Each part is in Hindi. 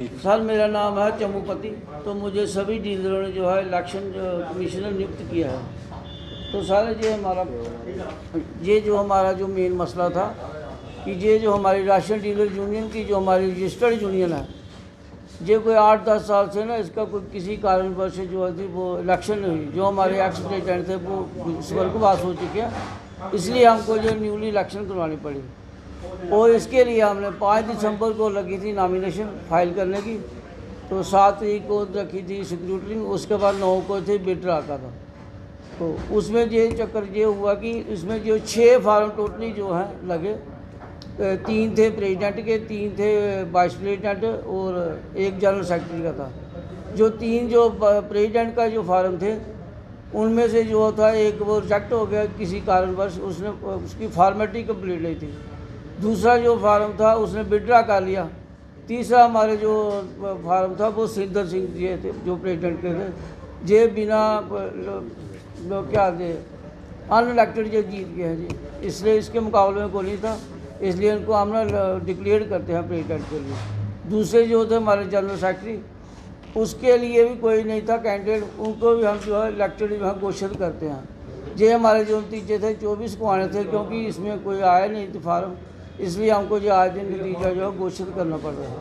सर मेरा नाम है चमूपति। तो मुझे सभी डीलरों ने जो है इलेक्शन कमिश्नर नियुक्त किया है। तो सर ये जो हमारा जो मेन मसला था कि ये जो हमारी राशन डीलर यूनियन की जो हमारी रजिस्टर्ड यूनियन है, ये कोई 8-10 साल से ना इसका कोई किसी कारणवश जो है वो इलेक्शन नहीं हुई। जो हमारे एक्स प्रेसिडेंट थे वो स्वर्गवास हो चुके हैं, इसलिए हमको जो न्यूली इलेक्शन करवानी पड़ी। और इसके लिए हमने 5 दिसंबर को लगी थी नॉमिनेशन फाइल करने की। तो 7 तारीख को रखी थी सिक्योरिटी, उसके बाद 9 को थे बिड रखा था। तो उसमें ये चक्कर ये हुआ कि इसमें जो 6 फार्म टोटली जो है लगे, 3 थे प्रेसिडेंट के, 3 थे वाइस प्रेसिडेंट और 1 जनरल सेक्रेटरी का था। जो 3 जो प्रेसिडेंट का जो फार्म थे उनमें से जो था एक वो रिजेक्ट हो गया किसी कारणवश, उसने उसकी फॉर्मेलिटी कंप्लीट नहीं थी। दूसरा जो फार्म था उसने विड्रा कर लिया। तीसरा हमारे जो फार्म था वो सिद्धर सिंह जी थे जो प्रेसिडेंट के थे, ये बिना क्या थे अनइलेक्टेड जो जीत गए हैं जी, इसलिए इसके मुकाबले में कोई नहीं था, इसलिए इनको हम डिक्लेयर करते हैं प्रेसिडेंट के लिए। दूसरे जो थे हमारे जनरल सेक्रेटरी, उसके लिए भी कोई नहीं था कैंडिडेट, उनको भी हम जो है इलेक्टेड हम घोषित करते हैं। ये हमारे जो नतीजे थे 24 को आने थे, क्योंकि इसमें कोई आया नहीं था फार्म, इसलिए हमको जो आज दिन नतीजा जो है घोषित करना पड़ रहा है।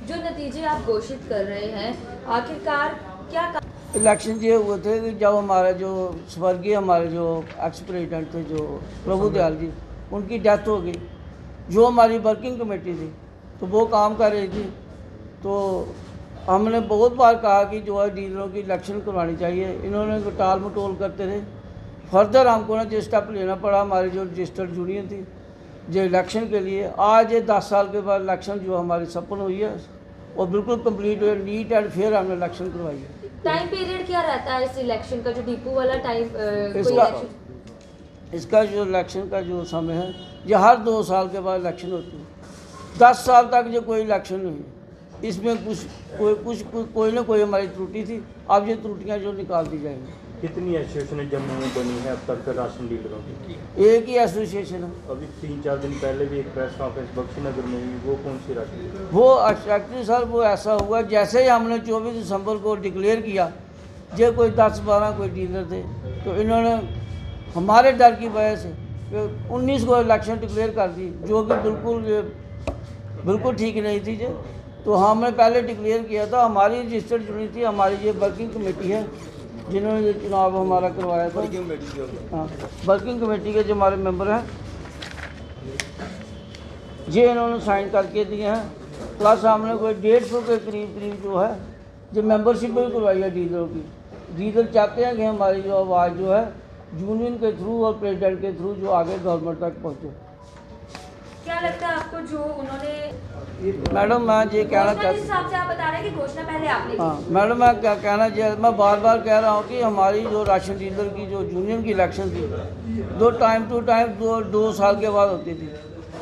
जो नतीजे आप घोषित कर रहे हैं, आखिरकार क्या इलेक्शन ये हुए थे कि जब हमारे जो स्वर्गीय हमारे जो एक्स प्रेसिडेंट थे जो प्रभु दयाल जी, उनकी डेथ हो गई। जो हमारी वर्किंग कमेटी थी तो वो काम कर रही थी। तो हमने बहुत बार कहा कि जो है डीलरों की इलेक्शन करवानी चाहिए, इन्होंने टाल मटोल करते रहे। फर्दर हमको ना जो स्टेप लेना पड़ा, हमारी जो रजिस्टर्ड यूनियन थी जो इलेक्शन के लिए, आज ये 10 साल के बाद इलेक्शन जो हमारी सफल हुई है और बिल्कुल कंप्लीट हुई, नीट एंड फेयर हमने इलेक्शन करवाई है। टाइम पीरियड क्या रहता है इस इलेक्शन का, जो डिपो वाला टाइम इसका जो इलेक्शन का जो समय है, ये हर 2 साल के बाद इलेक्शन होती है। 10 साल तक जो कोई इलेक्शन नहीं है, इसमें कोई ना कोई हमारी त्रुटि थी। अब ये त्रुटियां जो निकाल दी जाएंगी। कितनी एसोसिएशन जम्मू में बनी है अब तक राशन डीलरों की? एक ही एसोसिएशन है। अभी 3-4 दिन पहले भी एक प्रेस कॉन्फ्रेंस बख्शीनगर में हुई, वो कौन सी राशन? वो एक्चुअली सर वो ऐसा हुआ, जैसे ही हमने 24 दिसंबर को डिक्लेयर किया, जो कोई 10-12 कोई डीलर थे, तो इन्होंने हमारे डर की वजह से 19 को इलेक्शन डिक्लेयर कर दी, जो कि बिल्कुल ठीक नहीं थी। जो तो हमने पहले डिक्लेयर किया था, हमारी रजिस्टर्ड यूनियन थी, हमारी ये वर्किंग कमेटी है जिन्होंने ये चुनाव हमारा करवाया था। हाँ, वर्किंग कमेटी के जो हमारे मेंबर हैं, ये इन्होंने साइन करके दिए हैं। प्लस हमने कोई 150 के करीब जो है जो मेंबरशिप भी करवाई है डीलरों की। डीलर चाहते हैं कि हमारी जो आवाज़ जो है यूनियन के थ्रू और प्रेसिडेंट के थ्रू जो आगे गवर्नमेंट तक पहुँचे। क्या लगता है आपको जो उन्होंने मैडम मैं ये कहना चाहती हूँ, हिसाब से आप बता रहे हैं कि घोषणा पहले आपने की। हाँ मैडम, मैं क्या कहना चाहिए, मैं बार बार कह रहा हूँ कि हमारी जो राशन डीलर की जो यूनियन की इलेक्शन थी, दो टाइम टू टाइम 2 साल के बाद होती थी।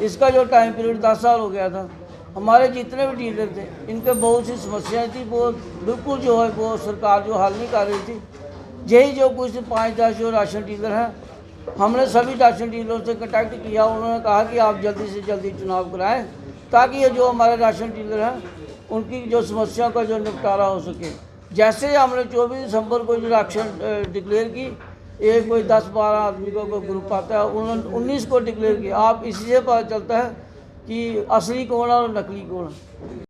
इसका जो टाइम पीरियड 10 साल हो गया था। हमारे जितने भी डीलर थे, इनके बहुत सी समस्याएं थी, वो बिल्कुल जो है वो सरकार जो हल नहीं कर रही थी। यही जो कुछ 5-10 जो राशन डीलर हैं, हमने सभी राशन डीलरों से कॉन्टैक्ट किया। उन्होंने कहा कि आप जल्दी से जल्दी चुनाव कराएं, ताकि ये जो हमारे राशन डीलर हैं उनकी जो समस्या का जो निपटारा हो सके। जैसे ही हमने 24 दिसंबर को जो इलेक्शन डिक्लेयर की, एक कोई 10-12 आदमी का कोई ग्रुप आता है, उन्होंने 19 को डिक्लेयर किया। आप इसी से पता चलता है कि असली कौन है और नकली कौन है।